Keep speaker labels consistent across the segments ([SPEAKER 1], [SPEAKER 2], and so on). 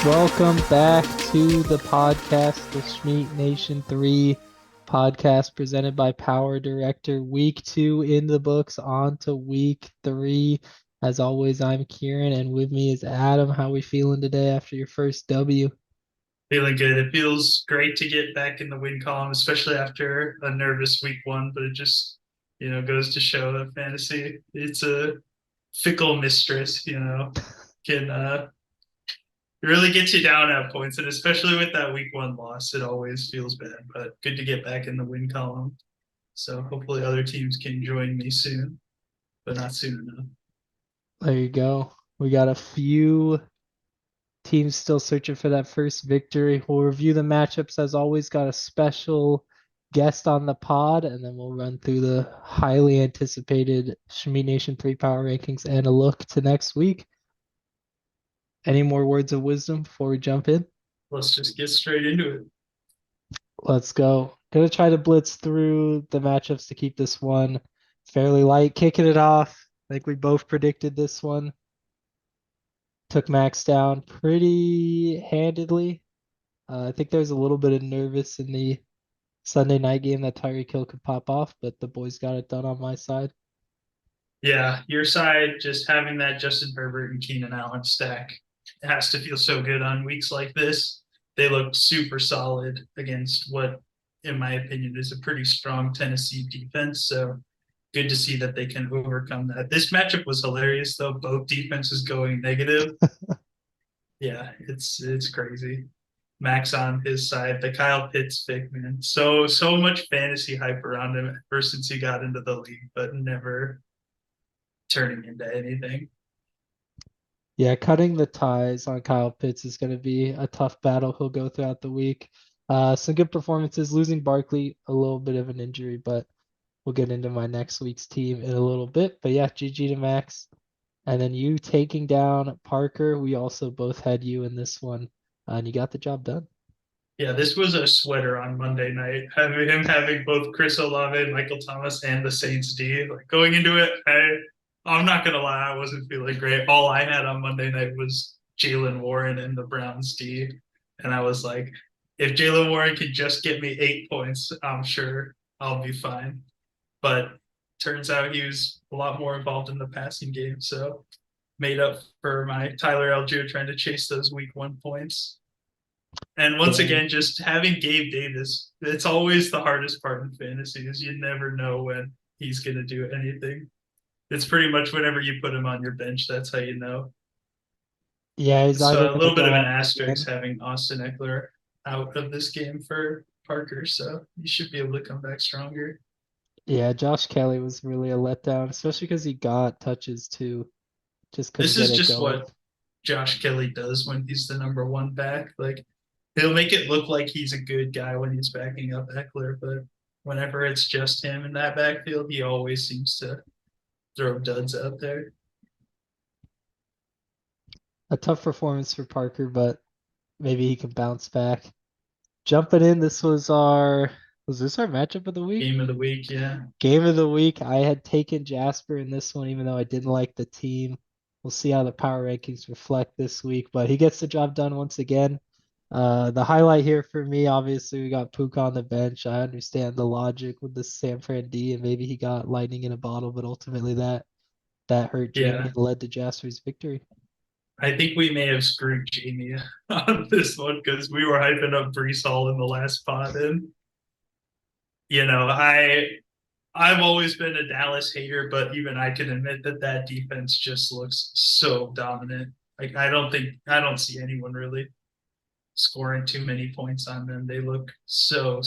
[SPEAKER 1] Welcome back to the podcast, the Schmeat Nation 3 podcast presented by Power Director. Week 2 in the books, on to week 3. As always, I'm Kieran, and with me is Adam. How we feeling today after your first W?
[SPEAKER 2] Feeling good. It feels great to get back in the win column, especially after a nervous week one. But it just, goes to show that fantasy, it's a fickle mistress, can really get you down at points. And especially with that week one loss, it always feels bad. But good to get back in the win column. So hopefully other teams can join me soon, but not soon enough.
[SPEAKER 1] There you go. We got a few teams still searching for that first victory. We'll review the matchups as always. Got a special guest on the pod, and then we'll run through the highly anticipated Shmi Nation 3 power rankings and a look to next week. Any more words of wisdom before we jump in?
[SPEAKER 2] Let's just get straight into it.
[SPEAKER 1] Let's go. Gonna try to blitz through the matchups to keep this one fairly light. Kicking it off. I think we both predicted this one. Took Max down pretty handedly. I think there's a little bit of nervous in the Sunday night game that Tyreek Hill could pop off, but the boys got it done on my side.
[SPEAKER 2] Yeah, your side just having that Justin Herbert and Keenan Allen stack has to feel so good on weeks like this. They look super solid against what, in my opinion, is a pretty strong Tennessee defense. So good to see that they can overcome that. This matchup was hilarious, though. Both defenses going negative. Yeah, it's crazy. Max on his side, the Kyle Pitts pick, man. So much fantasy hype around him ever since he got into the league, but never turning into anything.
[SPEAKER 1] Yeah, cutting the ties on Kyle Pitts is going to be a tough battle he'll go throughout the week. Some good performances, losing Barkley, a little bit of an injury, but we'll get into my next week's team in a little bit. But yeah, GG to Max. And then you taking down Parker. We also both had you in this one, and you got the job done.
[SPEAKER 2] Yeah, this was a sweater on Monday night. Having him having both Chris Olave, Michael Thomas, and the Saints D. Like going into it, I'm not gonna lie, I wasn't feeling great. All I had on Monday night was Jalen Warren and the Browns D, and I was like, if Jalen Warren could just get me 8 points, I'm sure I'll be fine. But turns out he was a lot more involved in the passing game, so made up for my Tyler Algier trying to chase those week one points. And once
[SPEAKER 1] Yeah.
[SPEAKER 2] again, just having Gabe Davis, it's always the hardest part in fantasy is you never know when he's going to do anything. It's pretty much whenever you put him on your bench, that's how you know.
[SPEAKER 1] Yeah, he's either
[SPEAKER 2] So a
[SPEAKER 1] going to
[SPEAKER 2] little bit
[SPEAKER 1] go
[SPEAKER 2] of an
[SPEAKER 1] off
[SPEAKER 2] asterisk
[SPEAKER 1] again.
[SPEAKER 2] having Austin Eckler out of this game for Parker. So you should be able to come back stronger.
[SPEAKER 1] Yeah, Josh Kelly was really a letdown, especially because he got touches too. Just couldn't
[SPEAKER 2] This
[SPEAKER 1] get
[SPEAKER 2] is
[SPEAKER 1] it
[SPEAKER 2] just
[SPEAKER 1] going.
[SPEAKER 2] what Josh Kelly does when he's the number one back. Like he'll make it look like he's a good guy when he's backing up Eckler, but whenever it's just him in that backfield, he always seems to throw duds out there.
[SPEAKER 1] A tough performance for Parker, but maybe he can bounce back. Jumping in, was this our matchup of the week?
[SPEAKER 2] Game of the week, yeah.
[SPEAKER 1] Game of the week. I had taken Jasper in this one, even though I didn't like the team. We'll see how the power rankings reflect this week, but he gets the job done once again. The highlight here for me, obviously, we got Puka on the bench. I understand the logic with the San Fran D, and maybe he got lightning in a bottle, but ultimately that hurt Jamie
[SPEAKER 2] Yeah.
[SPEAKER 1] and led to Jasper's victory.
[SPEAKER 2] I think we may have screwed Jamie on this one because we were hyping up Brees Hall in the last pod. And, I've always been a Dallas hater, but even I can admit that that defense just looks so dominant. Like I don't see anyone really scoring too many points on them. They look so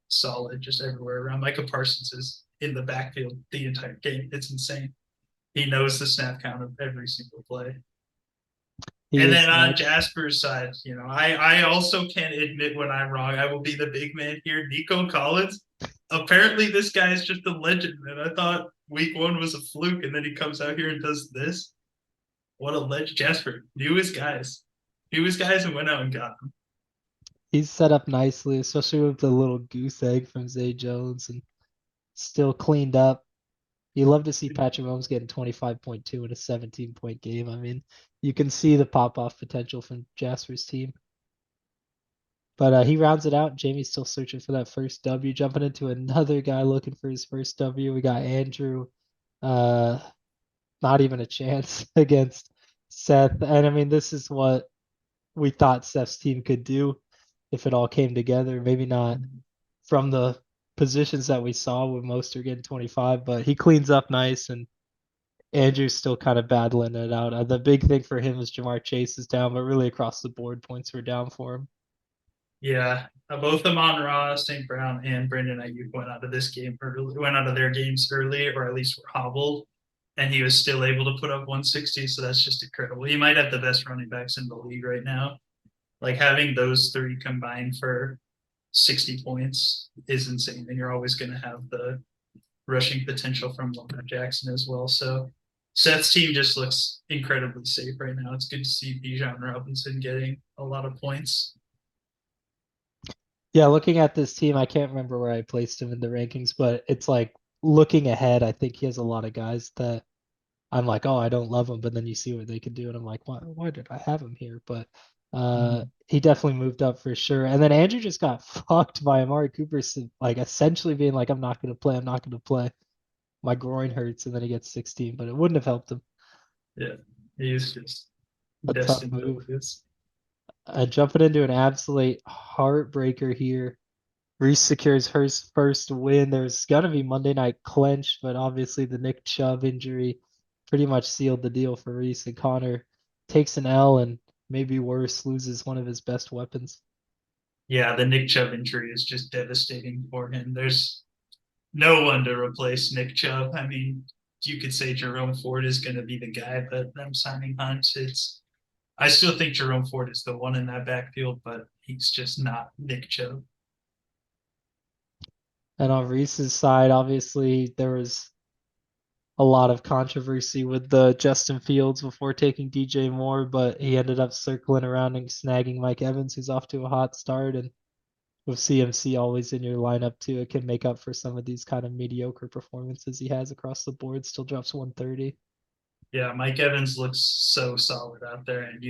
[SPEAKER 2] solid just everywhere around. Micah Parsons is in the backfield the entire game. It's insane. He knows the snap count of every single play.
[SPEAKER 1] He
[SPEAKER 2] And
[SPEAKER 1] is
[SPEAKER 2] then on
[SPEAKER 1] nuts.
[SPEAKER 2] Jasper's side, I also can't admit when I'm wrong. I will be the big man here. Nico Collins. Apparently, this guy is just a legend, man. I thought week one was a fluke, and then he comes out here and does this. What a legend. Jasper knew his guys. Knew his guys and went out and got them.
[SPEAKER 1] He's set up nicely, especially with the little goose egg from Zay Jones and still cleaned up. You love to see Patrick Mahomes getting 25.2 in a 17-point game. I mean, you can see the pop-off potential from Jasper's team. But he rounds it out. Jamie's still searching for that first W. Jumping into another guy looking for his first W. We got Andrew. Uh, not even a chance against Seth. And I mean, this is what we thought Seth's team could do if it all came together. Maybe not from the positions that we saw with most are getting 25, but he cleans up nice and Andrew's still kind of battling it out. The big thing for him is Jamar Chase is down, but really across the board, points were down for him.
[SPEAKER 2] Yeah, both Amon-Ra, St. Brown, and Brandon Ayuk went out of this game early, went out of their games early, or at least were hobbled, and he was still able to put up 160. So that's just incredible. He might have the best running backs in the league right now. Like having those three combined for 60 points is insane, and you're always going to have the rushing potential from Lamar Jackson as well. So Seth's team just looks incredibly safe right now. It's good to see Bijan Robinson getting a lot of points.
[SPEAKER 1] Yeah, looking at this team, I can't remember where I placed him in the rankings, but it's like looking ahead, I think he has a lot of guys that I'm like, oh, I don't love them, but then you see what they can do, and I'm like, why did I have him here? But he definitely moved up for sure. And then Andrew just got fucked by Amari Cooper, like essentially being like, I'm not gonna play, I'm not gonna play. My groin hurts, and then he gets 16, but it wouldn't have helped him.
[SPEAKER 2] Yeah, he's just
[SPEAKER 1] A tough
[SPEAKER 2] destined to
[SPEAKER 1] move.
[SPEAKER 2] lose.
[SPEAKER 1] Jumping into an absolute heartbreaker here. Reese secures her first win. There's gonna be Monday night clinch, but obviously the Nick Chubb injury pretty much sealed the deal for Reese. And Connor takes an L and maybe worse, loses one of his best weapons.
[SPEAKER 2] Yeah, the Nick Chubb injury is just devastating for him. There's no one to replace Nick Chubb. I mean, you could say Jerome Ford is going to be the guy, but them signing Hunt, it's. I still think Jerome Ford is the one in that backfield, but he's just not Nick Chubb.
[SPEAKER 1] And on Reese's side, obviously there was a lot of controversy with the Justin Fields before taking DJ Moore, but he ended up circling around and snagging Mike Evans, who's off to a hot start. And with CMC always in your lineup too, it can make up for some of these kind of mediocre performances he has across the board. Still drops 130.
[SPEAKER 2] Yeah, Mike Evans looks so solid out there, and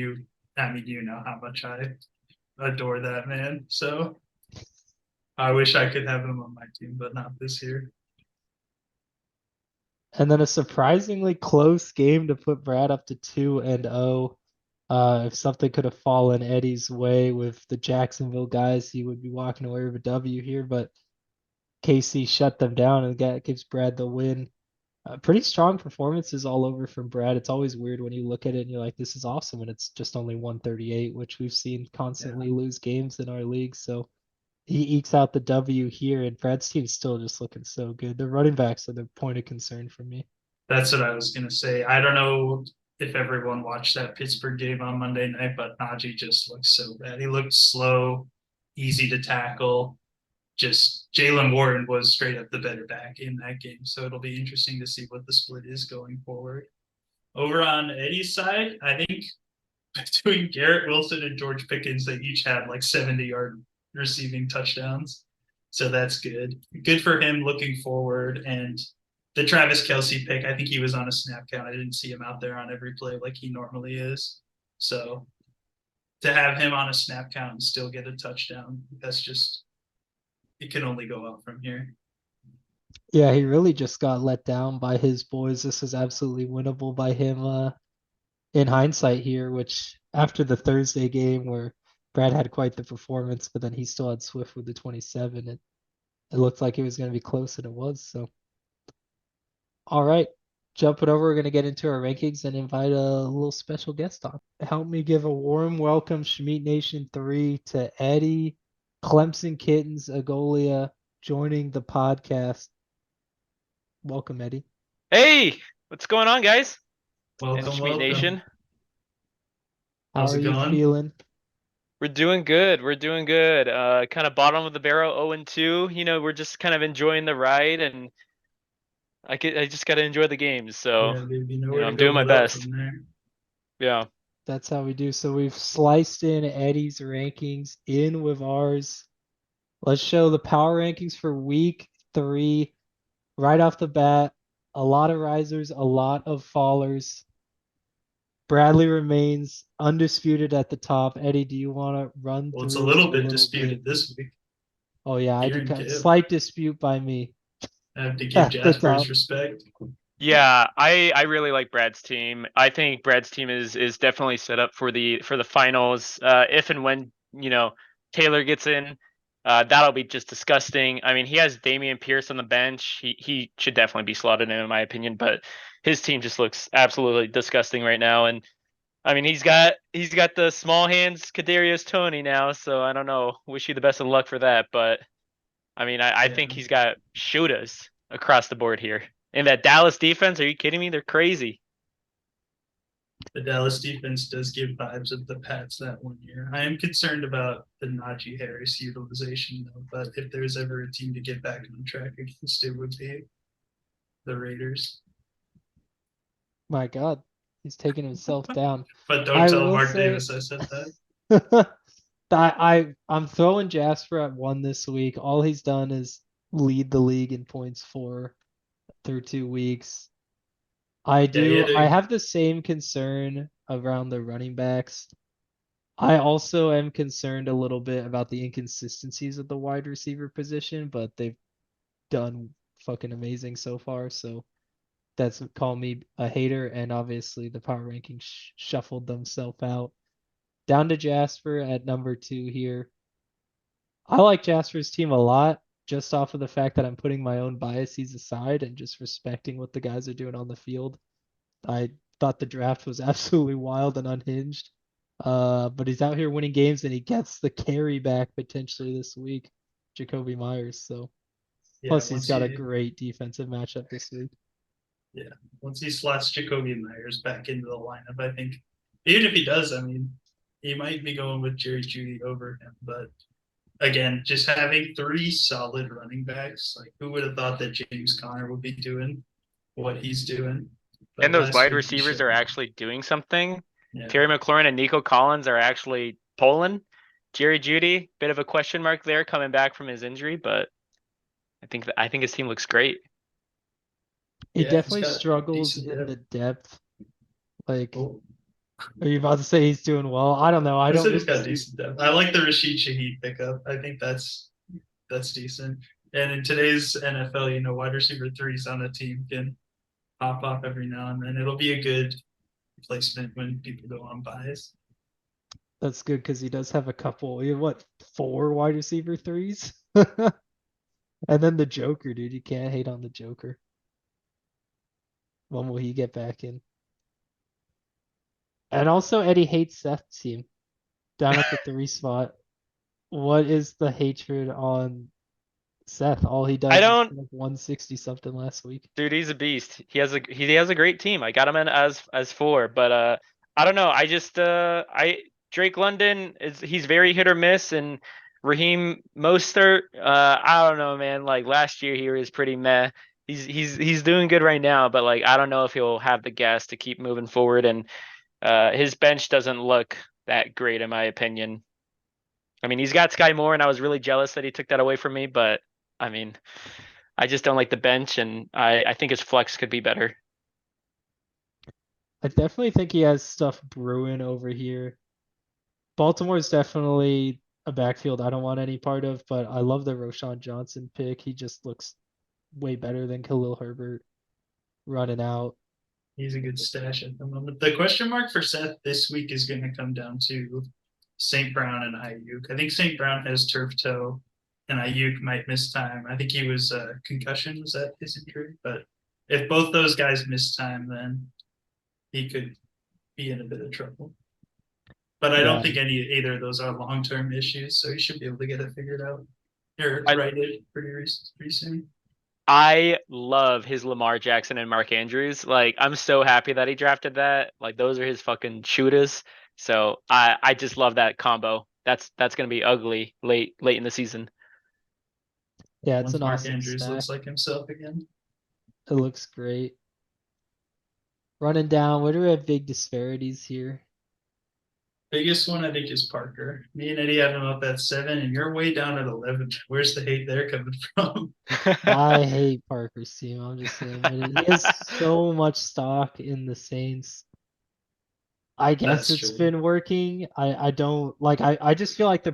[SPEAKER 2] I mean, you know how much I adore that man. So I wish I could have him on my team, but not this year.
[SPEAKER 1] And then a surprisingly close game to put Brad up to 2-0. If something could have fallen Eddie's way with the Jacksonville guys, he would be walking away with a W here. But KC shut them down and gives Brad the win. Pretty strong performances all over from Brad. It's always weird when you look at it and you're like, this is awesome. And it's just only 138, which we've seen
[SPEAKER 2] Yeah,
[SPEAKER 1] constantly lose games in our league. So he ekes out the W here, and Brad's team's still just looking so good. The running backs are the point of concern for me.
[SPEAKER 2] that's what I was gonna say. I don't know if everyone watched that Pittsburgh game on Monday night, but Najee just looked so bad. He looked slow, easy to tackle. Just Jalen Warren was straight up the better back in that game. So it'll be interesting to see what the split is going forward. Over on Eddie's side, I think between Garrett Wilson and George Pickens, they each had like 70-yard receiving touchdowns. So that's good. Good for him looking forward. And the Travis Kelsey pick, I think he was on a snap count. I didn't see him out there on every play like he normally is. So to have him on a snap count and still get a touchdown, that's just, it can only go up from here.
[SPEAKER 1] Yeah, he really just got let down by his boys. This is absolutely winnable by him in hindsight here, which after the Thursday game where Brad had quite the performance, but then he still had Swift with the 27. It looked like it was going to be close, and it was. So, all right, jumping over, we're going to get into our rankings and invite a little special guest on. Help me give a warm welcome, Schmeat Nation 3, to Eddie, Clemson Kittens, Agolia, joining the podcast. Welcome, Eddie.
[SPEAKER 3] Hey, what's going on, guys? And
[SPEAKER 2] Welcome,
[SPEAKER 3] Schmeat
[SPEAKER 2] welcome.
[SPEAKER 3] Nation.
[SPEAKER 1] How
[SPEAKER 2] How's
[SPEAKER 1] are
[SPEAKER 2] it
[SPEAKER 1] you
[SPEAKER 2] going?
[SPEAKER 1] feeling?
[SPEAKER 3] We're doing good. We're doing good. Kind of bottom of the barrel, 0-2. You know, we're just kind of enjoying the ride, and I just got to enjoy the games. So,
[SPEAKER 2] Yeah, there'd be
[SPEAKER 3] you know,
[SPEAKER 2] nowhere to
[SPEAKER 3] I'm
[SPEAKER 2] go
[SPEAKER 3] doing my
[SPEAKER 2] but up
[SPEAKER 3] best.
[SPEAKER 2] from there.
[SPEAKER 3] Yeah.
[SPEAKER 1] That's how we do. So we've sliced in Eddie's rankings in with ours. Let's show the power rankings for week 3 right off the bat. A lot of risers, a lot of fallers. Bradley remains undisputed at the top. Eddie, do you want to run
[SPEAKER 2] Well, it's a
[SPEAKER 1] through
[SPEAKER 2] little
[SPEAKER 1] a
[SPEAKER 2] bit
[SPEAKER 1] little bit?
[SPEAKER 2] disputed this week.
[SPEAKER 1] Oh yeah, I
[SPEAKER 2] Here
[SPEAKER 1] do
[SPEAKER 2] and
[SPEAKER 1] kind
[SPEAKER 2] Gibb.
[SPEAKER 1] slight dispute by me
[SPEAKER 2] I have to give
[SPEAKER 1] at the
[SPEAKER 2] Jasper's
[SPEAKER 1] top.
[SPEAKER 2] respect.
[SPEAKER 3] Yeah, I really like Brad's team. I think Brad's team is definitely set up for the finals. If and when, Taylor gets in, that'll be just disgusting. I mean, he has Damian Pierce on the bench. He should definitely be slotted in my opinion, but his team just looks absolutely disgusting right now. And I mean, he's got the small hands Kadarius Tony now, so I don't know. Wish you the best of luck for that, but I mean, I
[SPEAKER 2] Yeah.
[SPEAKER 3] think he's got shooters across the board here. And that Dallas defense, are you kidding me? They're crazy.
[SPEAKER 2] The Dallas defense does give vibes of the Pats that 1 year. I am concerned about the Najee Harris utilization, though. But if there's ever a team to get back on track against, it would be the Raiders.
[SPEAKER 1] My God, he's taking himself down.
[SPEAKER 2] But don't
[SPEAKER 1] I
[SPEAKER 2] tell
[SPEAKER 1] will
[SPEAKER 2] Mark
[SPEAKER 1] say
[SPEAKER 2] Davis I said that.
[SPEAKER 1] I'm throwing Jasper at 1 this week. All he's done is lead the league in points for through 2 weeks.
[SPEAKER 2] Yeah, he had
[SPEAKER 1] I
[SPEAKER 2] a,
[SPEAKER 1] have the same concern around the running backs. I also am concerned a little bit about the inconsistencies of the wide receiver position, but they've done fucking amazing so far. So that's call me a hater, and obviously the power rankings shuffled themselves out. Down to Jasper at number 2 here. I like Jasper's team a lot, just off of the fact that I'm putting my own biases aside and just respecting what the guys are doing on the field. I thought the draft was absolutely wild and unhinged. But he's out here winning games and he gets the carry back potentially this week, Jacoby Myers. So
[SPEAKER 2] yeah,
[SPEAKER 1] plus he's got a great defensive matchup this week.
[SPEAKER 2] yeah, once he slots Jacoby Myers back into the lineup, I think even if he does, I mean, he might be going with Jerry Judy over him. But again, just having 3 solid running backs, like who would have thought that James Conner would be doing what he's doing?
[SPEAKER 3] And
[SPEAKER 2] But
[SPEAKER 3] those
[SPEAKER 2] last
[SPEAKER 3] wide
[SPEAKER 2] week he
[SPEAKER 3] receivers are
[SPEAKER 2] showed.
[SPEAKER 3] actually doing something.
[SPEAKER 2] Yeah,
[SPEAKER 3] Terry McLaurin and Nico Collins are actually pulling. Jerry Judy, bit of a question mark there coming back from his injury, but I think his team looks great.
[SPEAKER 1] He
[SPEAKER 2] yeah, he's
[SPEAKER 1] definitely
[SPEAKER 2] got
[SPEAKER 1] struggles
[SPEAKER 2] decent
[SPEAKER 1] in
[SPEAKER 2] depth.
[SPEAKER 1] the depth. Like,
[SPEAKER 2] Oh,
[SPEAKER 1] are you about to say he's doing well? I don't know. I
[SPEAKER 2] I
[SPEAKER 1] don't
[SPEAKER 2] said he's
[SPEAKER 1] really
[SPEAKER 2] got
[SPEAKER 1] see.
[SPEAKER 2] decent depth. I like the Rashid Shaheed pickup. I think that's decent. And in today's NFL, wide receiver threes on a team can pop off every now and then. It'll be a good replacement when people go on buys.
[SPEAKER 1] That's good because he does have a couple. He have what, 4 wide receiver threes? And then the Joker, dude. You can't hate on the Joker. When will he get back in? And also Eddie hates Seth's team down at the 3 spot. What is the hatred on Seth? All he
[SPEAKER 3] I
[SPEAKER 1] does is
[SPEAKER 3] don't,
[SPEAKER 1] like 160 something last week.
[SPEAKER 3] dude. He's a beast. He has a great team. I got him in as 4, but I don't know. I just I Drake London he's very hit or miss, and Raheem Mostert. I don't know, man. Like last year, he was pretty meh. He's doing good right now, but like I don't know if he'll have the gas to keep moving forward. And his bench doesn't look that great in my opinion. I mean, he's got Sky Moore, and I was really jealous that he took that away from me. But I mean, I just don't like the bench, and I think his flex could be better.
[SPEAKER 1] I definitely think he has stuff brewing over here. Baltimore is definitely a backfield I don't want any part of, but I love the Roshan Johnson pick. He just looks way better than Khalil Herbert running out.
[SPEAKER 2] He's a good stash at the moment. The question mark for Seth this week is going to come down to St. Brown and Ayuk. I think St. Brown has turf toe, and Ayuk might miss time. I think he was concussion was that his injury, but if both those guys miss time, then he could be in a bit of trouble. But I don't
[SPEAKER 1] Yeah,
[SPEAKER 2] think either of those are long term issues, so he should be able to get it figured out or
[SPEAKER 3] I
[SPEAKER 2] righted pretty soon.
[SPEAKER 3] I love his Lamar Jackson and Mark Andrews. Like I'm so happy that he drafted that. Like those are his fucking shooters. So I just love that combo. That's gonna be ugly late in the season.
[SPEAKER 1] yeah, it's
[SPEAKER 2] Once
[SPEAKER 1] an
[SPEAKER 2] Mark
[SPEAKER 1] awesome
[SPEAKER 2] Andrews
[SPEAKER 1] stack.
[SPEAKER 2] looks like himself again.
[SPEAKER 1] It looks great. Running down, where do we have big disparities here?
[SPEAKER 2] Biggest one I think is Parker. Me and Eddie have him up at 7, and you're way down at 11. Where's the hate there coming from?
[SPEAKER 1] I hate Parker's team. I'm just gonna admit it. He has so much stock in the Saints. I guess
[SPEAKER 2] That's
[SPEAKER 1] it's
[SPEAKER 2] true.
[SPEAKER 1] been working. I don't like I just feel like the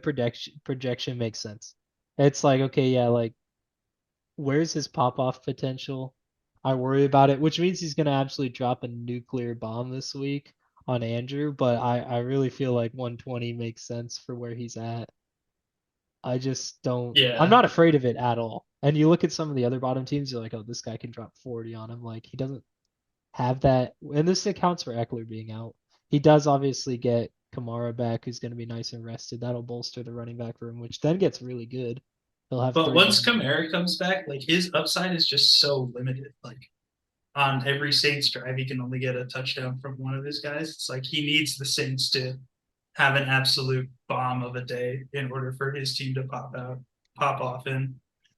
[SPEAKER 1] projection makes sense. It's like, okay, yeah, like where's his pop off potential? I worry about it, which means he's gonna absolutely drop a nuclear bomb this week on Andrew, but I really feel like 120 makes sense for where he's at. I just don't I'm
[SPEAKER 2] Yeah,
[SPEAKER 1] not afraid of it at all. And you look at some of the other bottom teams, you're like, oh, this guy can drop 40 on him. Like he doesn't have that, and this accounts for Eckler being out. He does obviously get Kamara back, who's going to be nice and rested. That'll bolster the running back room, which then gets really good. He'll have
[SPEAKER 2] but
[SPEAKER 1] three
[SPEAKER 2] once
[SPEAKER 1] running backs.
[SPEAKER 2] Kamara comes back, like his upside is just so limited. Like on every Saints drive, he can only get a touchdown from one of his guys. It's like he needs the Saints to have an absolute bomb of a day in order for his team to pop off. And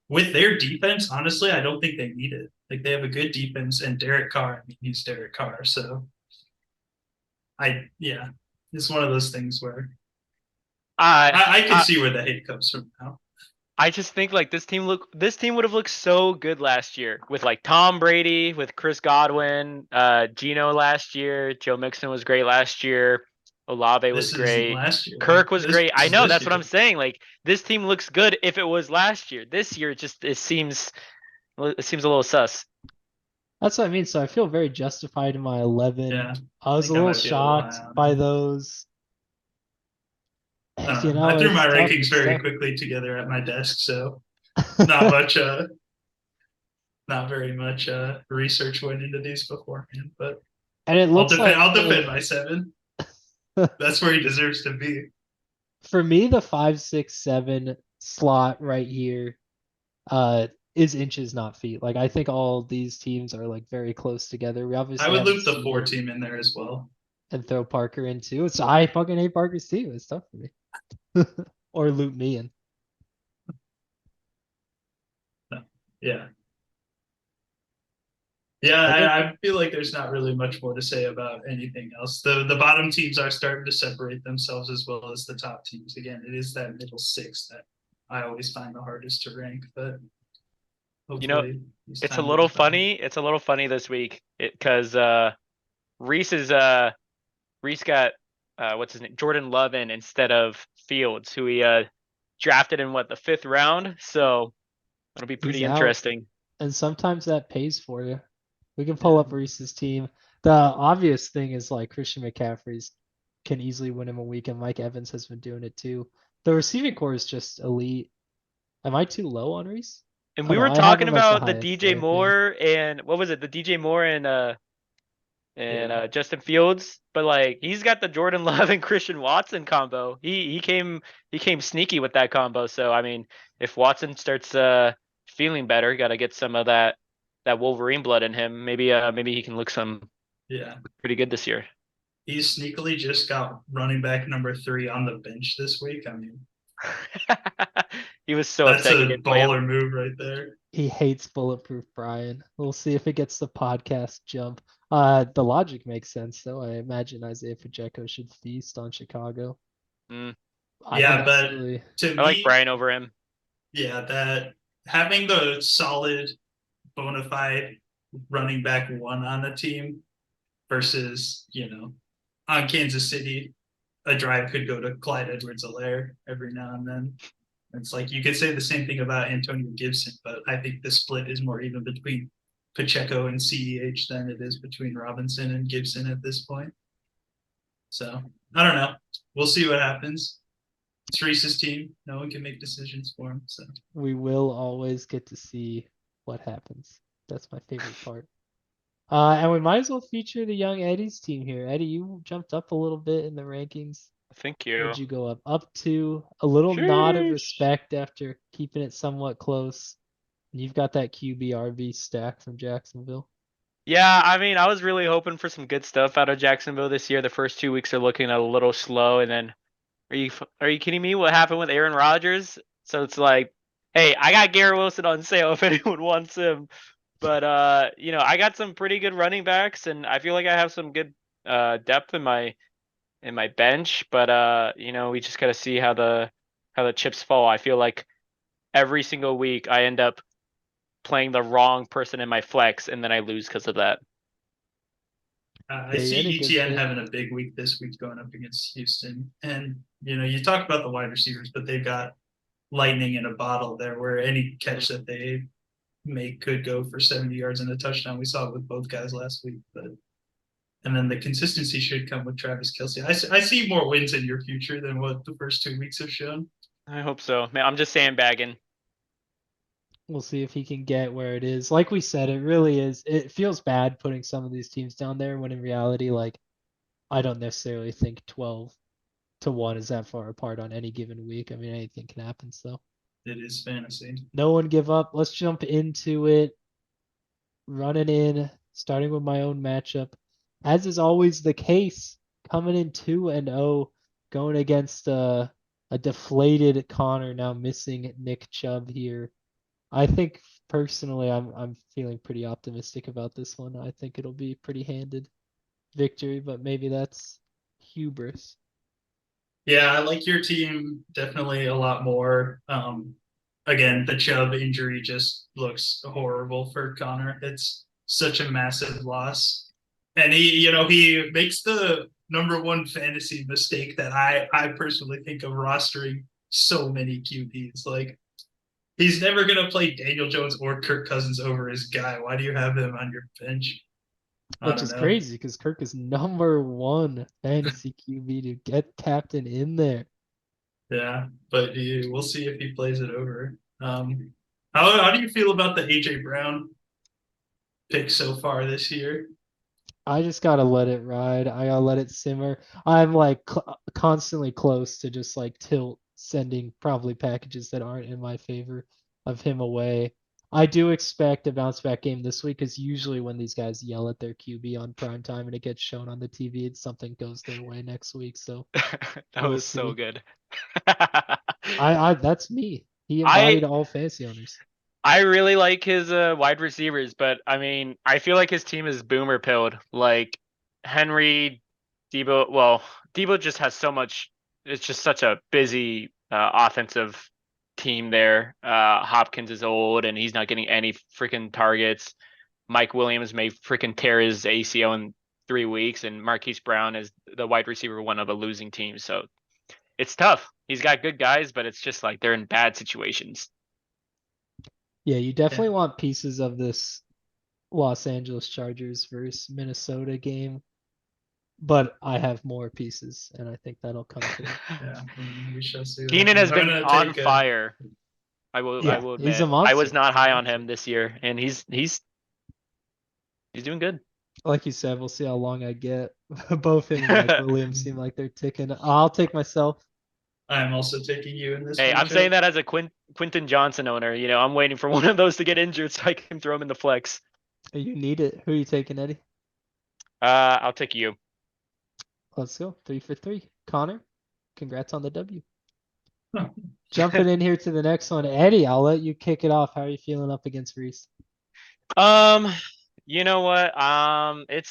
[SPEAKER 2] with their defense, honestly, I don't think they need it. Like they have a good defense, and Derek Carr, I mean, he's Derek Carr. So yeah, it's one of those things where
[SPEAKER 3] I
[SPEAKER 2] I can
[SPEAKER 3] I
[SPEAKER 2] see where the hate comes from now.
[SPEAKER 3] I just think like this team would have looked so good last year with like Tom Brady, with Chris Godwin, Gino last year, Joe Mixon was great last year, Olave was
[SPEAKER 2] This isn't
[SPEAKER 3] great,
[SPEAKER 2] last year though.
[SPEAKER 3] Kirk was
[SPEAKER 2] This
[SPEAKER 3] great. I
[SPEAKER 2] is
[SPEAKER 3] know
[SPEAKER 2] this
[SPEAKER 3] that's what
[SPEAKER 2] year.
[SPEAKER 3] I'm saying. Like this team looks good if it was last year. This year it seems a little sus.
[SPEAKER 1] That's what I mean. So I feel very justified in my 11.
[SPEAKER 2] Yeah,
[SPEAKER 1] I
[SPEAKER 2] I
[SPEAKER 1] was a
[SPEAKER 2] think I
[SPEAKER 1] little
[SPEAKER 2] might be a little high
[SPEAKER 1] shocked
[SPEAKER 2] on
[SPEAKER 1] by
[SPEAKER 2] him.
[SPEAKER 1] those.
[SPEAKER 2] I don't
[SPEAKER 1] You
[SPEAKER 2] know. I
[SPEAKER 1] know,
[SPEAKER 2] threw
[SPEAKER 1] it's
[SPEAKER 2] my
[SPEAKER 1] tough.
[SPEAKER 2] rankings
[SPEAKER 1] It's
[SPEAKER 2] very
[SPEAKER 1] tough.
[SPEAKER 2] quickly together at my desk, so not much not very much research went into these beforehand, but
[SPEAKER 1] And it looks like
[SPEAKER 2] I'll defend my 7. That's where he deserves to be.
[SPEAKER 1] for me, the 5, 6, 7 slot right here is inches, not feet. Like I think all these teams are like very close together. We
[SPEAKER 2] I
[SPEAKER 1] obviously
[SPEAKER 2] would
[SPEAKER 1] haven't
[SPEAKER 2] loop the
[SPEAKER 1] seen
[SPEAKER 2] 4
[SPEAKER 1] it
[SPEAKER 2] team in there as well.
[SPEAKER 1] and throw Parker in too. So I fucking hate Parker's team. It's tough for me. Or loop me in.
[SPEAKER 2] No. Yeah. Yeah,
[SPEAKER 1] I guess
[SPEAKER 2] I feel like there's not really much more to say about anything else. The bottom teams are starting to separate themselves as well as the top teams. Again, it is that middle 6 that I always find the hardest to rank, but
[SPEAKER 3] You know,
[SPEAKER 2] hopefully it's
[SPEAKER 3] it's a
[SPEAKER 2] time to
[SPEAKER 3] little
[SPEAKER 2] define it.
[SPEAKER 3] funny. It's a little funny this week because Reese is Reese got what's his name, Jordan Love in instead of Fields, who he drafted in what, the 5th round. So it'll be
[SPEAKER 1] he's
[SPEAKER 3] pretty
[SPEAKER 1] out.
[SPEAKER 3] interesting.
[SPEAKER 1] And sometimes that pays for you. We can pull
[SPEAKER 2] Yeah.
[SPEAKER 1] up Reese's team. The obvious thing is like Christian McCaffrey's can easily win him a week, and Mike Evans has been doing it too. The receiving core is just elite. Am I too low on Reese?
[SPEAKER 3] And
[SPEAKER 1] Oh
[SPEAKER 3] we
[SPEAKER 1] no,
[SPEAKER 3] were
[SPEAKER 1] I have
[SPEAKER 3] talking
[SPEAKER 1] him as the
[SPEAKER 3] about the
[SPEAKER 1] highest
[SPEAKER 3] DJ
[SPEAKER 1] there. Yeah.
[SPEAKER 3] Moore and what was it? The DJ Moore and
[SPEAKER 2] Yeah.
[SPEAKER 3] Justin Fields, but like he's got the Jordan Love and Christian Watson combo. He came sneaky with that combo. So I mean, if Watson starts feeling better, got to get some of that Wolverine blood in him. Maybe he can look some
[SPEAKER 2] Yeah.
[SPEAKER 3] pretty good this year.
[SPEAKER 2] He's sneakily just got running back number 3 on the bench this week. I mean,
[SPEAKER 3] He was so
[SPEAKER 2] that's
[SPEAKER 3] upset you
[SPEAKER 2] a
[SPEAKER 3] didn't play him.
[SPEAKER 2] baller move right there.
[SPEAKER 1] He hates Bulletproof Brian. We'll see if it gets the podcast jump. The logic makes sense though. I imagine Isaiah Pacheco should feast on Chicago.
[SPEAKER 3] Mm,
[SPEAKER 1] I
[SPEAKER 2] Yeah, but
[SPEAKER 1] honestly,
[SPEAKER 2] to
[SPEAKER 3] I like
[SPEAKER 2] me,
[SPEAKER 3] Brian over him.
[SPEAKER 2] yeah, that having the solid bona fide running back 1 on the team versus, on Kansas City, a drive could go to Clyde Edwards-Helaire every now and then. It's like you could say the same thing about Antonio Gibson, but I think the split is more even between Pacheco and CEH than it is between Robinson and Gibson at this point. So I don't know. We'll see what happens. It's Reese's team. No one can make decisions for him. So
[SPEAKER 1] we will always get to see what happens. That's my favorite part. And we might as well feature the young Eddie's team here. Eddie, you jumped up a little bit in the rankings.
[SPEAKER 3] Thank
[SPEAKER 1] Where'd
[SPEAKER 3] you.
[SPEAKER 1] you go up? Up to a little nod of
[SPEAKER 3] Sheesh.
[SPEAKER 1] respect after keeping it somewhat close. And you've got that QB stack from Jacksonville.
[SPEAKER 3] Yeah, I mean, I was really hoping for some good stuff out of Jacksonville this year. The first 2 weeks are looking a little slow, and then are you kidding me? What happened with Aaron Rodgers? So it's like, hey, I got Garrett Wilson on sale if anyone wants him. But I got some pretty good running backs, and I feel like I have some good depth in my in my bench, but we just gotta see how the chips fall. I feel like every single week I end up playing the wrong person in my flex, and then I lose because of that.
[SPEAKER 2] I
[SPEAKER 1] Yeah, you're in a
[SPEAKER 2] see
[SPEAKER 1] good
[SPEAKER 2] ETN
[SPEAKER 1] fit.
[SPEAKER 2] having a big week this week going up against Houston. And, you talk about the wide receivers, but they've got lightning in a bottle there where any
[SPEAKER 3] Mhm.
[SPEAKER 2] catch that they make could go for 70 yards and a touchdown. We saw it with both guys last week. And then the consistency should come with Travis Kelsey. I see more wins in your future than what the first 2 weeks have shown.
[SPEAKER 3] I hope so. Man, I'm just sandbagging.
[SPEAKER 1] We'll see if he can get where it is. Like we said, it really is. It feels bad putting some of these teams down there when in reality, like, I don't necessarily think 12-1 is that far apart on any given week. I mean, anything can happen. So
[SPEAKER 2] It is fantasy.
[SPEAKER 1] no one give up. Let's jump into it. Running in, starting with my own matchup. As is always the case, coming in 2-0, going against a deflated Connor, now missing Nick Chubb here. I think personally I'm feeling pretty optimistic about this one. I think it'll be pretty handed victory, but maybe that's hubris.
[SPEAKER 2] Yeah, I like your team definitely a lot more. Again, the Chubb injury just looks horrible for Connor. It's such a massive loss. And he makes the number one fantasy mistake that I personally think of rostering so many QBs. Like he's never gonna play Daniel Jones or Kirk Cousins over his guy. Why do you have him on your bench? I
[SPEAKER 1] Which
[SPEAKER 2] don't
[SPEAKER 1] is
[SPEAKER 2] know.
[SPEAKER 1] crazy because Kirk is number one fantasy QB to get captain in there.
[SPEAKER 2] Yeah, but we'll see if he plays it over. How do you feel about the AJ Brown pick so far this year?
[SPEAKER 1] I just gotta let it ride. I gotta let it simmer. I'm like constantly close to just like tilt sending probably packages that aren't in my favor of him away. I do expect a bounce back game this week because usually when these guys yell at their QB on prime time and it gets shown on the TV, it's something goes their way next week. So
[SPEAKER 3] That
[SPEAKER 1] we'll
[SPEAKER 3] was so
[SPEAKER 1] see.
[SPEAKER 3] good.
[SPEAKER 1] I that's me. He
[SPEAKER 3] I
[SPEAKER 1] embodied all fantasy owners.
[SPEAKER 3] I really like his wide receivers, but I mean, I feel like his team is boomer pilled. Like Henry, Debo. Well, Debo just has so much. It's just such a busy offensive team there. Hopkins is old and he's not getting any freaking targets. Mike Williams may freaking tear his ACL in 3 weeks, and Marquise Brown is the wide receiver one of a losing team. So it's tough. He's got good guys, but it's just like they're in bad situations.
[SPEAKER 1] Yeah, you
[SPEAKER 2] Yeah,
[SPEAKER 1] definitely want pieces of this Los Angeles Chargers versus Minnesota game, but I have more pieces, and I think that'll come through.
[SPEAKER 2] yeah, we shall see what
[SPEAKER 3] Keenan
[SPEAKER 2] happens.
[SPEAKER 3] has
[SPEAKER 2] I'm
[SPEAKER 3] been
[SPEAKER 2] gonna
[SPEAKER 3] on
[SPEAKER 2] take a.
[SPEAKER 3] fire. I
[SPEAKER 1] Yeah,
[SPEAKER 3] will
[SPEAKER 1] he's a
[SPEAKER 3] admit. I was
[SPEAKER 1] monster.
[SPEAKER 3] not
[SPEAKER 1] He's a
[SPEAKER 3] high on him
[SPEAKER 1] monster.
[SPEAKER 3] this year, and he's doing good.
[SPEAKER 1] Like you said, we'll see how long I get. Both him and Mike Williams seem like they're ticking. I'll take myself.
[SPEAKER 2] I'm also taking you in this
[SPEAKER 3] Hey, I'm saying
[SPEAKER 2] matchup.
[SPEAKER 3] that as a Quinton Johnson owner. I'm waiting for one of those to get injured so I can throw him in the flex.
[SPEAKER 1] You need it. Who are you taking, Eddie?
[SPEAKER 3] I'll take you.
[SPEAKER 1] Let's go. 3 for 3. Connor, congrats on the W.
[SPEAKER 2] Huh.
[SPEAKER 1] Jumping in here to the next one. Eddie, I'll let you kick it off. How are you feeling up against Reese?
[SPEAKER 3] Um, you know what?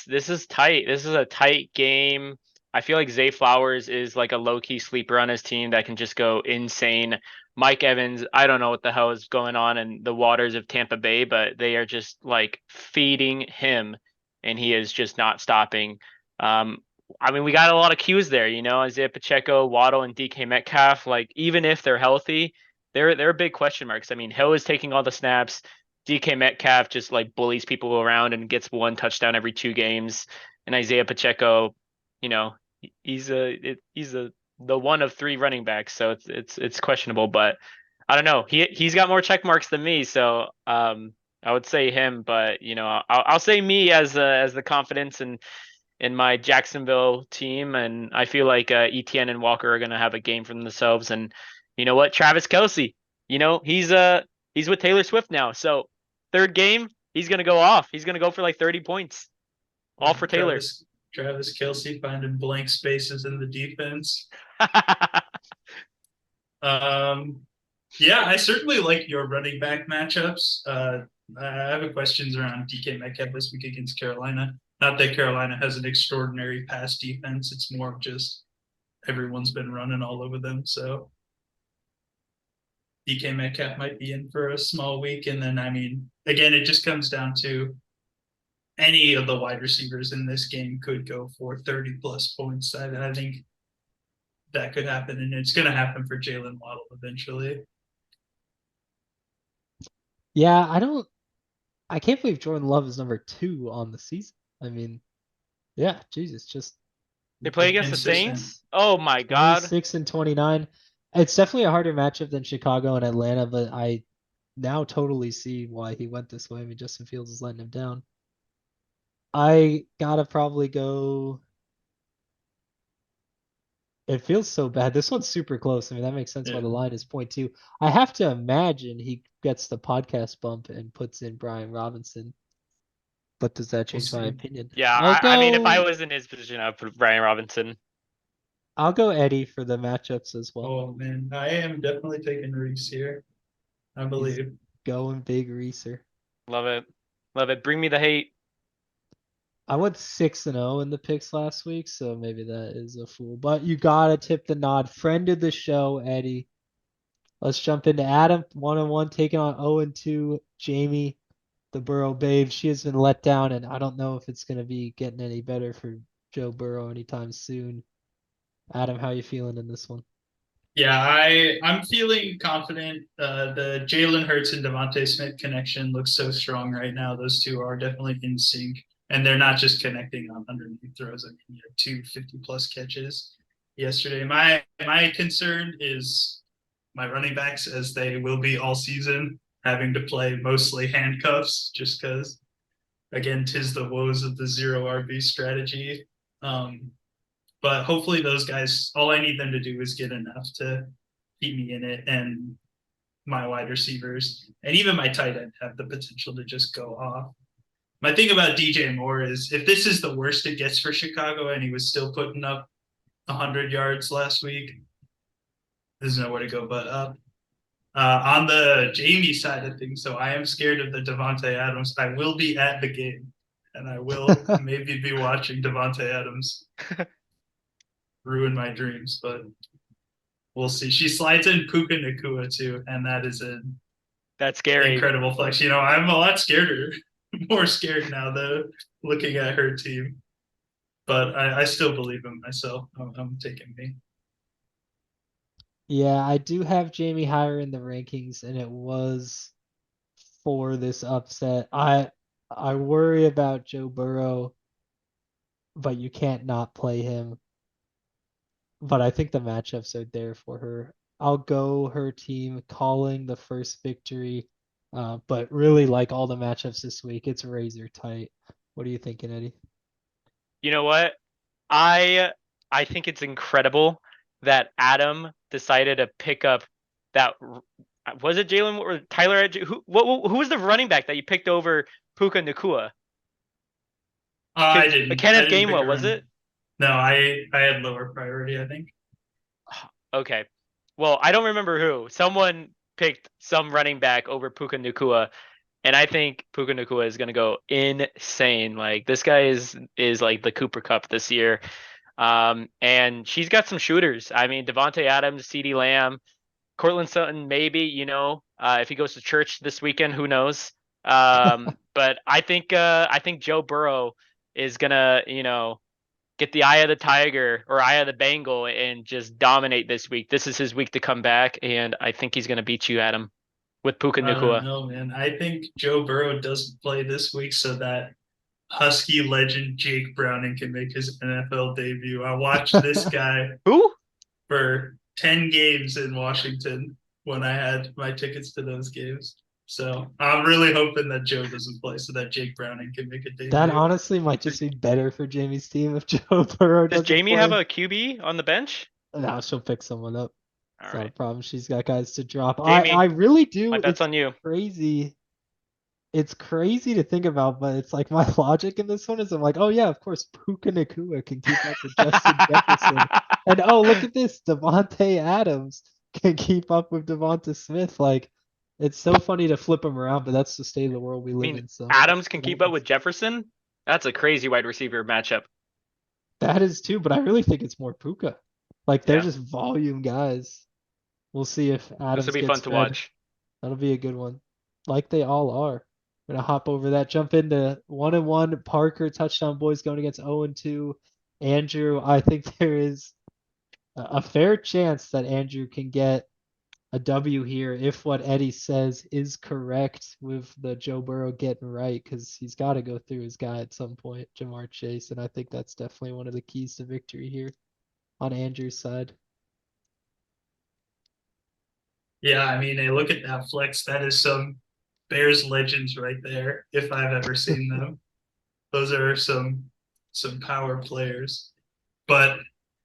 [SPEAKER 3] This is tight. This is a tight game. I feel like Zay Flowers is like a low key sleeper on his team that can just go insane. Mike Evans, I don't know what the hell is going on in the waters of Tampa Bay, but they are just like feeding him, and he is just not stopping. Um, I mean, we got a lot of cues there, Isaiah Pacheco, Waddle, and DK Metcalf. Like, even if they're healthy, they're big question marks. I mean, Hill is taking all the snaps. DK Metcalf just like bullies people around and gets one touchdown every 2 games. And Isaiah Pacheco, you know, he's the one of three running backs, so it's questionable. But I don't know. He's got more check marks than me, so I would say him. But I'll say me as the confidence in my Jacksonville team, and I feel like ETN and Walker are gonna have a game for themselves. And you know what, Travis Kelsey, he's with Taylor Swift now, so third game he's gonna go off. He's gonna go for like 30 points, all for Taylor.
[SPEAKER 2] Travis Kelsey finding blank spaces in the defense. Um, yeah, I certainly like your running back matchups. I have a questions around DK Metcalf this week against Carolina. Not that Carolina has an extraordinary pass defense. It's more of just everyone's been running all over them. So DK Metcalf might be in for a small week. And then, I mean, again, it just comes down to any of the wide receivers in this game could go for 30 plus points. I think that could happen, and it's going to happen for Jalen Waddle eventually.
[SPEAKER 1] Yeah, I can't believe Jordan Love is number 2 on the season. I mean, yeah, Jesus, just
[SPEAKER 3] They play against the
[SPEAKER 2] Consistent.
[SPEAKER 3] Saints. Oh my God.
[SPEAKER 1] 26 and 29. It's definitely a harder matchup than Chicago and Atlanta, but I now totally see why he went this way. I mean, Justin Fields is letting him down. I gotta probably go. It feels so bad. This one's super close. I mean, that makes sense why
[SPEAKER 2] Yeah.
[SPEAKER 1] the line is 0.2. I have to imagine he gets the podcast bump and puts in Brian Robinson. But does that
[SPEAKER 2] We'll
[SPEAKER 1] change my
[SPEAKER 2] see.
[SPEAKER 1] opinion?
[SPEAKER 3] Yeah,
[SPEAKER 1] I'll
[SPEAKER 3] I mean, if I
[SPEAKER 1] go.
[SPEAKER 3] was in his position, I'd put Brian Robinson.
[SPEAKER 1] I'll go Eddie for the matchups as well.
[SPEAKER 2] Oh man, I am definitely taking Reese here. I
[SPEAKER 1] He's
[SPEAKER 2] believe.
[SPEAKER 1] going big Reeser.
[SPEAKER 3] Love it. Love it. Bring me the hate.
[SPEAKER 1] I went 6-0 in the picks last week, so maybe that is a fool. But you gotta tip the nod. Friend of the show, Eddie. Let's jump into Adam, 1-1, taking on 0-2, Jamie, the Burrow babe. She has been let down, and I don't know if it's gonna be getting any better for Joe Burrow anytime soon. Adam, how you feeling in this one?
[SPEAKER 2] Yeah, I'm feeling confident. The Jalen Hurts and Devontae Smith connection looks so strong right now. Those two are definitely in sync, and they're not just connecting on underneath throws. I mean, you know, 250 plus catches yesterday. My concern is my running backs, as they will be all season, having to play mostly handcuffs, just because again, tis the woes of the zero RB strategy. Um, but hopefully those guys, all I need them to do is get enough to keep me in it, and my wide receivers and even my tight end have the potential to just go off. My thing about DJ Moore is if this is the worst it gets for Chicago and he was still putting up 100 yards last week, there's nowhere to go but up. On the Jamie side of things, so I am scared of the Devonte Adams. I will be at the game, and I will maybe be watching Devonte Adams ruin my dreams, but we'll see. She slides in Puka Nakua too, and that is an
[SPEAKER 3] That's scary.
[SPEAKER 2] incredible flex. You know, I'm a lot scarier, more scared now though, looking at her team. But I still believe in myself. I'm taking me.
[SPEAKER 1] Yeah, I do have Jamie higher in the rankings, and it was for this upset. I worry about Joe Burrow, but you can't not play him. But I think the matchups are there for her. I'll go her team calling the first victory. But really like all the matchups this week. It's razor tight. What are you thinking, Eddie?
[SPEAKER 3] You know what? I I think it's incredible that Adam decided to pick up that was it Jalen or Tyler who was the running back that you picked over Puka Nakua?
[SPEAKER 2] I didn't. I
[SPEAKER 3] Kenneth
[SPEAKER 2] didn't pick
[SPEAKER 3] Gainwell,
[SPEAKER 2] her
[SPEAKER 3] was
[SPEAKER 2] in.
[SPEAKER 3] it?
[SPEAKER 2] No, I had lower priority. I think.
[SPEAKER 3] Okay. Well, I don't remember who. Someone picked some running back over Puka Nakua, and I think Puka Nakua is gonna go insane. Like this guy is like the Cooper Cup this year. And she's got some shooters. I mean, Devonte Adams, CeeDee Lamb, Cortland Sutton, maybe, if he goes to church this weekend, who knows? But I think Joe Burrow is gonna, get the eye of the tiger or eye of the Bengal and just dominate this week. This is his week to come back, and I think he's gonna beat you, Adam, with Puka
[SPEAKER 2] I don't
[SPEAKER 3] Nakua.
[SPEAKER 2] know, man. I think Joe Burrow doesn't play this week so that Husky legend Jake Browning can make his NFL debut. I watched this guy
[SPEAKER 3] Who?
[SPEAKER 2] for 10 games in Washington when I had my tickets to those games. So I'm really hoping that Joe doesn't play so that Jake Browning can make a
[SPEAKER 1] That
[SPEAKER 2] debut.
[SPEAKER 1] honestly might just be better for Jamie's team if Joe Burrow
[SPEAKER 3] Does
[SPEAKER 1] doesn't
[SPEAKER 3] Jamie have
[SPEAKER 1] play.
[SPEAKER 3] a QB on the bench?
[SPEAKER 1] Now she'll pick someone up.
[SPEAKER 3] All
[SPEAKER 1] It's not a
[SPEAKER 3] right,
[SPEAKER 1] problem. She's got guys to drop. I
[SPEAKER 3] Jamie,
[SPEAKER 1] really
[SPEAKER 3] my
[SPEAKER 1] do.
[SPEAKER 3] bet's on you.
[SPEAKER 1] Crazy. It's crazy to think about, but it's like my logic in this one is I'm like, oh yeah, of course, Puka Nakua can keep up with Justin Jefferson. And oh, look at this, Devontae Adams can keep up with Devonta Smith. Like, it's so funny to flip them around, but that's the state of the world we
[SPEAKER 3] I
[SPEAKER 1] live
[SPEAKER 3] mean,
[SPEAKER 1] in. So
[SPEAKER 3] Adams can
[SPEAKER 1] it
[SPEAKER 3] keep up
[SPEAKER 1] happens.
[SPEAKER 3] with Jefferson. That's a crazy wide receiver matchup.
[SPEAKER 1] That is too, but I really think it's more Puka. Like they're
[SPEAKER 3] Yeah,
[SPEAKER 1] just volume guys. We'll see if
[SPEAKER 3] this will
[SPEAKER 1] Adams
[SPEAKER 3] be fun
[SPEAKER 1] gets
[SPEAKER 3] to
[SPEAKER 1] fed.
[SPEAKER 3] watch.
[SPEAKER 1] That'll be a good one. Like they all are. Gonna hop over that, jump into 1-1. Parker touchdown boys going against 0-2. Andrew, I think there is a fair chance that Andrew can get a W here if what Eddie says is correct with the Joe Burrow getting right, because he's got to go through his guy at some point, Jamar Chase, and I think that's definitely one of the keys to victory here on Andrew's side.
[SPEAKER 2] Yeah, I mean, hey, look at that flex. That is some Bears legends right there, if I've ever seen them. Those are some power players. But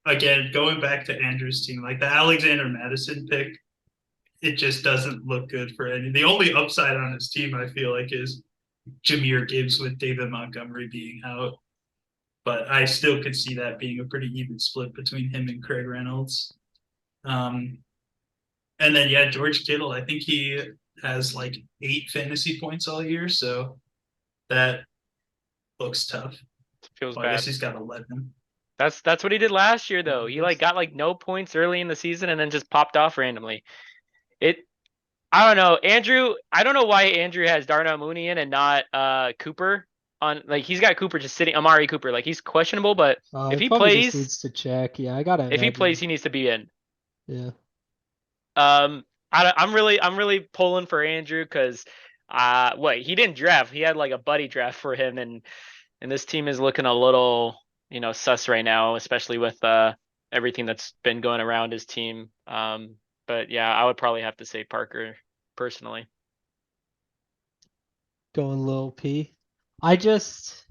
[SPEAKER 2] again, going back to Andrew's team, like the Alexander Madison pick, it just doesn't look good for any. The only upside on his team, I feel like, is Jameer Gibbs with David Montgomery being out. But I still could see that being a pretty even split between him and Craig Reynolds. Um, and then yeah, George Kittle, I think he has like 8 fantasy points all year, so that looks tough.
[SPEAKER 3] Feels
[SPEAKER 2] Well, I guess
[SPEAKER 3] bad.
[SPEAKER 2] he's got 11.
[SPEAKER 3] That's what he did last year though. He like got like no points early in the season and then just popped off randomly. It I don't know. Andrew, I don't know why Andrew has Darnell Mooney in and not Cooper on like he's got Cooper just sitting Amari Cooper. Like he's questionable, but if
[SPEAKER 1] He
[SPEAKER 3] he
[SPEAKER 1] probably just
[SPEAKER 3] plays,
[SPEAKER 1] needs to check. Yeah, I gotta
[SPEAKER 3] if he plays,
[SPEAKER 1] imagine.
[SPEAKER 3] he needs to be in.
[SPEAKER 1] Yeah.
[SPEAKER 3] I'm really pulling for Andrew because what he didn't draft. He had like a buddy draft for him and this team is looking a little, sus right now, especially with everything that's been going around his team. But yeah, I would probably have to say Parker personally.
[SPEAKER 1] Going Lil P. I just,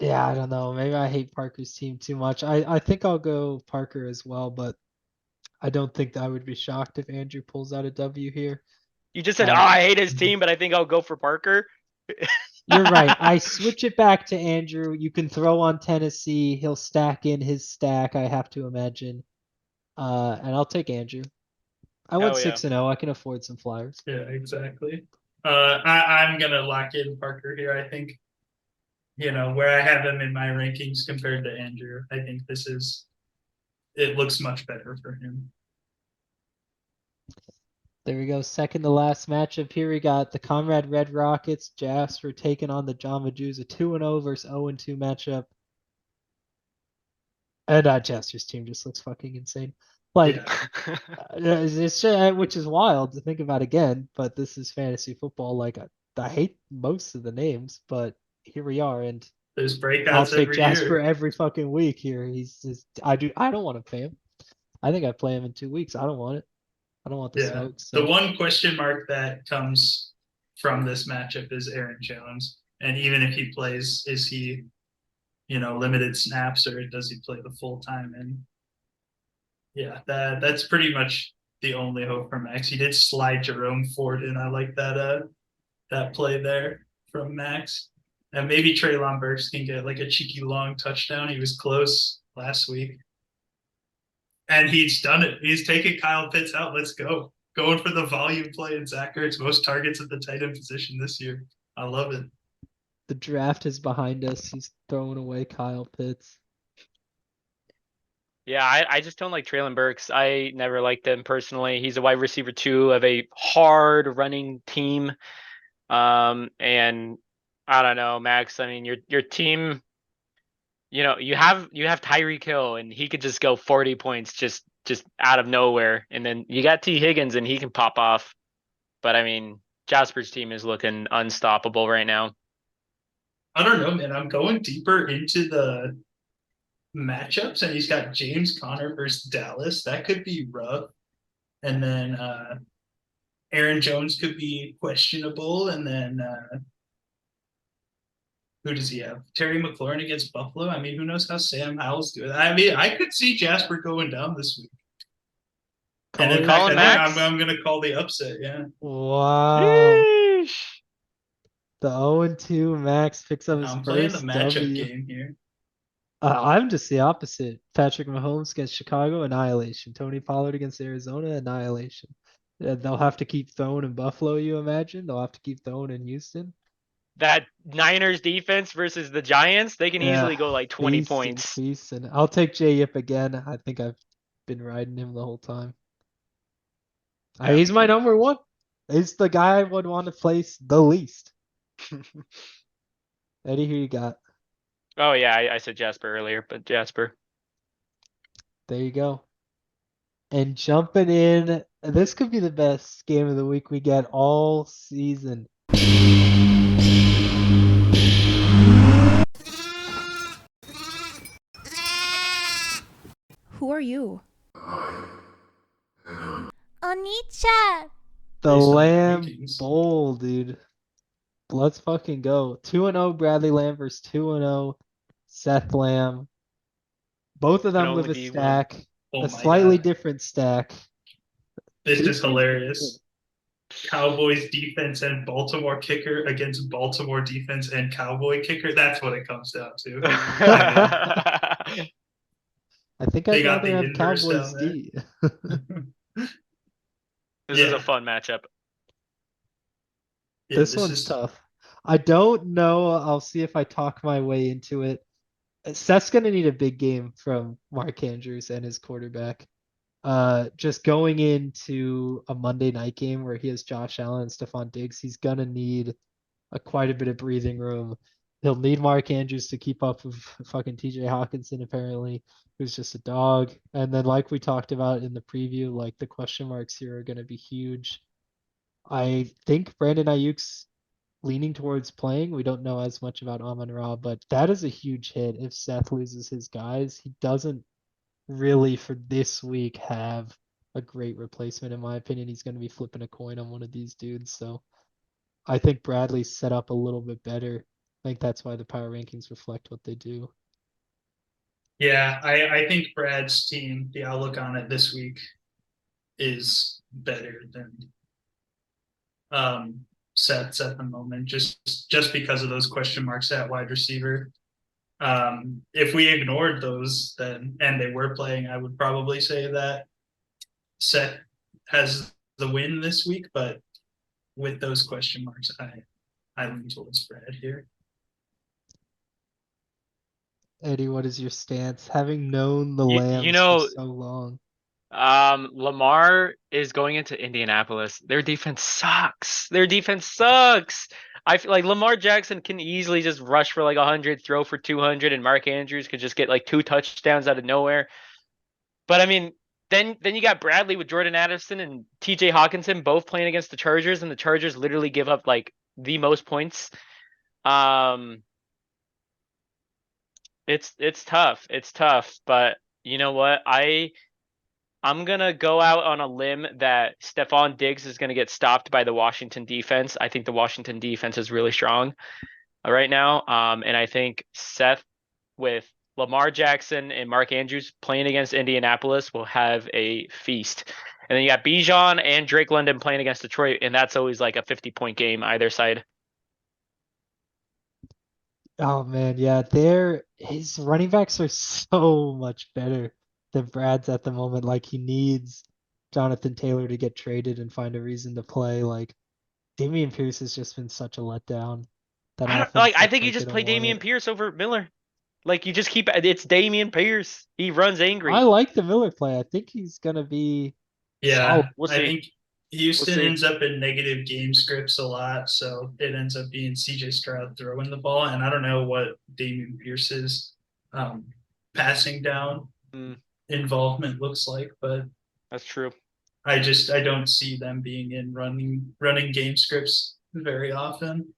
[SPEAKER 1] yeah, I don't know. Maybe I hate Parker's team too much. I think I'll go Parker as well, but I don't think that I would be shocked if Andrew pulls out a W here.
[SPEAKER 3] You just said, "Oh,
[SPEAKER 1] Um,
[SPEAKER 3] I hate his team, but I think I'll go for Parker."
[SPEAKER 1] you're right. I switch it back to Andrew. You can throw on Tennessee. He'll stack in his stack, I have to imagine. And I'll take Andrew. I went
[SPEAKER 3] Hell yeah.
[SPEAKER 1] 6-0. I can afford some flyers.
[SPEAKER 2] Yeah, exactly. I'm gonna lock in Parker here. I think where I have him in my rankings compared to Andrew. I think it looks much better for him.
[SPEAKER 1] There we go. Second to last matchup here. We got the Conrad Red Rockets. Jasper taking on the Jamba Jews. A 2-0 versus 0-2 matchup. And Jasper's team just looks fucking insane. Like,
[SPEAKER 2] Yeah,
[SPEAKER 1] which is wild to think about again, but this is fantasy football. Like, I hate most of the names, but here we are, and
[SPEAKER 2] there's
[SPEAKER 1] I'll
[SPEAKER 2] breakouts
[SPEAKER 1] take
[SPEAKER 2] every
[SPEAKER 1] Jasper
[SPEAKER 2] year.
[SPEAKER 1] every fucking week here. He's just, I don't want to pay him. I think I play him in 2 weeks. I don't want it. I don't want the
[SPEAKER 2] Yeah.
[SPEAKER 1] smoke.
[SPEAKER 2] The
[SPEAKER 1] So
[SPEAKER 2] one question mark that comes from this matchup is Aaron Jones. And even if he plays, is he, limited snaps or does he play the full time? And yeah, that's pretty much the only hope for Max. He did slide Jerome Ford in. I like that play there from Max. And maybe Traylon Burks can get like a cheeky long touchdown. He was close last week. And he's done it. He's taken Kyle Pitts out. Let's go. Going for the volume play in Zach Ertz, most targets at the tight end position this year. I love it.
[SPEAKER 1] the draft is behind us. He's throwing away Kyle Pitts.
[SPEAKER 3] Yeah, I just don't like Traylon Burks. I never liked him personally. He's a wide receiver two of a hard running team. And I don't know, Max. I mean, your team, you have Tyreek Hill and he could just go 40 points just out of nowhere. And then you got T Higgins and he can pop off. But I mean, Jasper's team is looking unstoppable right now.
[SPEAKER 2] I don't know, man. I'm going deeper into the matchups, and he's got James Conner versus Dallas. That could be rough. And then Aaron Jones could be questionable. And then who does he have? Terry McLaurin against Buffalo. I mean, who knows how Sam Howell's doing? I mean, I could see Jasper going down this week. And
[SPEAKER 1] Calling
[SPEAKER 2] in
[SPEAKER 1] it
[SPEAKER 2] fact,
[SPEAKER 3] Colin
[SPEAKER 2] I think
[SPEAKER 3] Max.
[SPEAKER 2] I'm going to call the upset. Yeah.
[SPEAKER 1] Wow.
[SPEAKER 3] Yeesh.
[SPEAKER 1] The 0-2 Max picks up his
[SPEAKER 2] I'm playing the
[SPEAKER 1] first
[SPEAKER 2] matchup
[SPEAKER 1] W.
[SPEAKER 2] game here.
[SPEAKER 1] I'm just the opposite. Patrick Mahomes against Chicago, annihilation. Tony Pollard against Arizona, annihilation. They'll have to keep throwing in Buffalo, you imagine? They'll have to keep throwing in Houston.
[SPEAKER 3] that Niners defense versus the Giants, they can easily go like 20 points.
[SPEAKER 1] Feast, and I'll take J Yip again. I think I've been riding him the whole time.
[SPEAKER 3] Yeah.
[SPEAKER 1] He's my number one. He's the guy I would want to place the least. Eddie, who you got?
[SPEAKER 3] Oh yeah, I said Jasper earlier, but Jasper.
[SPEAKER 1] There you go. And jumping in, this could be the best game of the week we get all season.
[SPEAKER 4] Who are you? Onicha!
[SPEAKER 1] The
[SPEAKER 2] Based on the
[SPEAKER 1] Lamb
[SPEAKER 2] rankings.
[SPEAKER 1] Bowl, dude. Let's fucking go. 2-0 Bradley Lamb versus 2-0 Seth Lamb. Both of
[SPEAKER 3] Can
[SPEAKER 1] them with
[SPEAKER 3] only
[SPEAKER 1] a
[SPEAKER 3] be one.
[SPEAKER 1] stack,
[SPEAKER 2] Oh
[SPEAKER 1] a
[SPEAKER 2] my
[SPEAKER 1] slightly
[SPEAKER 2] God.
[SPEAKER 1] different stack.
[SPEAKER 2] This
[SPEAKER 1] These
[SPEAKER 2] is
[SPEAKER 1] teams are
[SPEAKER 2] hilarious. Cowboys defense and Baltimore kicker against Baltimore defense and Cowboy kicker. That's what it comes down to.
[SPEAKER 1] I think
[SPEAKER 2] They
[SPEAKER 1] I'd
[SPEAKER 2] got
[SPEAKER 1] rather
[SPEAKER 2] the
[SPEAKER 1] have
[SPEAKER 2] inverse
[SPEAKER 1] Cowboys
[SPEAKER 2] down there.
[SPEAKER 1] D.
[SPEAKER 3] This is a
[SPEAKER 2] Yeah.
[SPEAKER 3] fun matchup.
[SPEAKER 2] Yeah,
[SPEAKER 1] This
[SPEAKER 2] this
[SPEAKER 1] one's
[SPEAKER 2] is
[SPEAKER 1] tough. I don't know. I'll see if I talk my way into it. Seth's gonna need a big game from Mark Andrews and his quarterback. Just going into a Monday night game where he has Josh Allen and Stephon Diggs, he's gonna need quite a bit of breathing room. He'll need Mark Andrews to keep up with fucking TJ Hawkinson, apparently, who's just a dog. And then, like we talked about in the preview, like the question marks here are gonna be huge. I think Brandon Ayuk's leaning towards playing. We don't know as much about Amon Ra, but that is a huge hit if Seth loses his guys. He doesn't really for this week have a great replacement in my opinion. He's going to be flipping a coin on one of these dudes. So I think Bradley's set up a little bit better. I think that's why the power rankings reflect what they do.
[SPEAKER 2] yeah, I think Brad's team, the outlook on it this week is better than Seth's at the moment, just because of those question marks at wide receiver. If we ignored those then and they were playing, I would probably say that Seth has the win this week, but with those question marks, I lean towards Brad here.
[SPEAKER 1] Eddie, what is your stance? Having known the
[SPEAKER 3] You
[SPEAKER 1] Lambs for
[SPEAKER 3] know,
[SPEAKER 1] so long.
[SPEAKER 3] Lamar is going into Indianapolis. Their defense sucks. Their defense sucks. I feel like Lamar Jackson can easily just rush for like 100, throw for 200, and Mark Andrews could just get like 2 touchdowns out of nowhere. But I mean, then you got Bradley with Jordan Addison and TJ Hawkinson both playing against the Chargers, and the Chargers literally give up like the most points. Um, it's tough. It's tough, but you know what? I'm gonna go out on a limb that Stephon Diggs is gonna get stopped by the Washington defense. I think the Washington defense is really strong right now. And I think Seth with Lamar Jackson and Mark Andrews playing against Indianapolis will have a feast. And then you got Bijan and Drake London playing against Detroit, and that's always like a 50-point game either side.
[SPEAKER 1] Oh man, yeah, his running backs are so much better than Brad's at the moment. Like he needs Jonathan Taylor to get traded and find a reason to play. Like Dameon Pierce has just been such a letdown. That
[SPEAKER 3] I don't like.
[SPEAKER 1] offense
[SPEAKER 3] I
[SPEAKER 1] looks
[SPEAKER 3] think you
[SPEAKER 1] like they
[SPEAKER 3] just
[SPEAKER 1] don't
[SPEAKER 3] play
[SPEAKER 1] want
[SPEAKER 3] Damian
[SPEAKER 1] it.
[SPEAKER 3] Pierce over Miller. Like you just keep it's Damian Pierce. He runs
[SPEAKER 1] I
[SPEAKER 3] angry.
[SPEAKER 1] like the Miller play. I think he's gonna be solid.
[SPEAKER 2] Yeah,
[SPEAKER 3] We'll
[SPEAKER 2] I
[SPEAKER 3] see.
[SPEAKER 2] think
[SPEAKER 3] We'll
[SPEAKER 2] Houston
[SPEAKER 3] see.
[SPEAKER 2] ends up in negative game scripts a lot, so it ends up being CJ Stroud throwing the ball, and I don't know what Damian Pierce's um, passing down
[SPEAKER 3] Mm,
[SPEAKER 2] involvement looks like, but
[SPEAKER 3] that's true.
[SPEAKER 2] I don't see them being in running game scripts very often.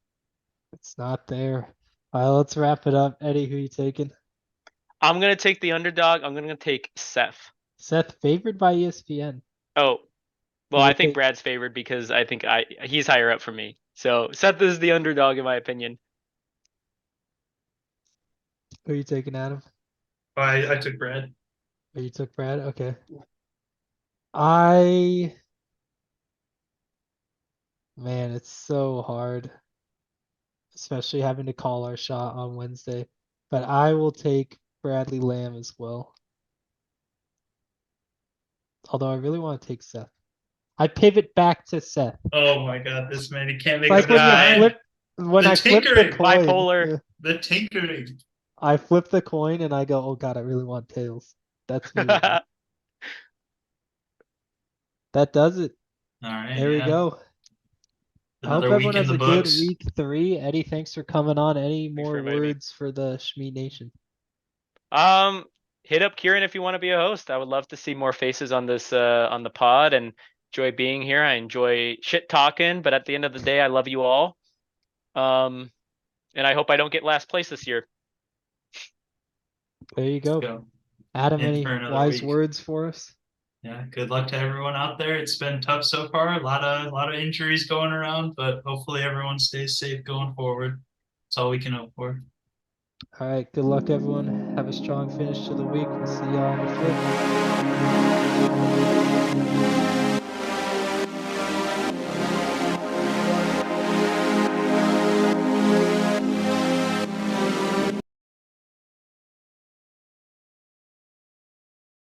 [SPEAKER 1] It's not there. All right, let's wrap it up. Eddie, who you taking?
[SPEAKER 3] I'm gonna take the underdog. I'm gonna take Seth.
[SPEAKER 1] Seth favored by ESPN.
[SPEAKER 3] Oh,
[SPEAKER 1] Who
[SPEAKER 3] well,
[SPEAKER 1] you
[SPEAKER 3] I think
[SPEAKER 1] take?
[SPEAKER 3] Brad's favored because I think he's higher up for me. So Seth is the underdog in my opinion.
[SPEAKER 1] Who you taking, Adam?
[SPEAKER 2] I took Brad.
[SPEAKER 1] Oh, you took Brad? Okay. I Man, it's so hard, especially having to call our shot on Wednesday. But I will take Bradley Lamb as well. Although I really want to take Seth. I pivot back to Seth.
[SPEAKER 2] Oh my God, this man, he can't make
[SPEAKER 1] Like
[SPEAKER 2] up his
[SPEAKER 1] when you
[SPEAKER 2] mind.
[SPEAKER 1] flip When
[SPEAKER 2] The
[SPEAKER 1] I flip the
[SPEAKER 2] tinkering,
[SPEAKER 1] coin,
[SPEAKER 3] bipolar.
[SPEAKER 2] the tinkering.
[SPEAKER 1] I flip the coin and I go, oh god, I really want tails. That's me. Right? That does it.
[SPEAKER 2] All right,
[SPEAKER 1] There we
[SPEAKER 2] yeah.
[SPEAKER 1] go. I hope
[SPEAKER 2] Another
[SPEAKER 1] everyone
[SPEAKER 2] week in
[SPEAKER 1] has
[SPEAKER 2] the
[SPEAKER 1] a good
[SPEAKER 2] books.
[SPEAKER 1] week 3. Eddie, thanks for coming on. Any
[SPEAKER 3] Thanks for
[SPEAKER 1] more
[SPEAKER 3] inviting me.
[SPEAKER 1] words for the Schmeat Nation?
[SPEAKER 3] Um, hit up Kieran if you want to be a host. I would love to see more faces on this on the pod and enjoy being here. I enjoy shit talking, but at the end of the day, I love you all. Um, and I hope I don't get last place this year.
[SPEAKER 1] There you go.
[SPEAKER 2] Go
[SPEAKER 1] Adam,
[SPEAKER 2] in
[SPEAKER 1] any
[SPEAKER 2] for another
[SPEAKER 1] wise
[SPEAKER 2] week.
[SPEAKER 1] words for us?
[SPEAKER 2] Yeah, good luck to everyone out there. It's been tough so far. A lot of injuries going around, but hopefully everyone stays safe going forward. That's all we can hope for.
[SPEAKER 1] All right, good luck, everyone. Have a strong finish to the week. We'll see y'all on the flip.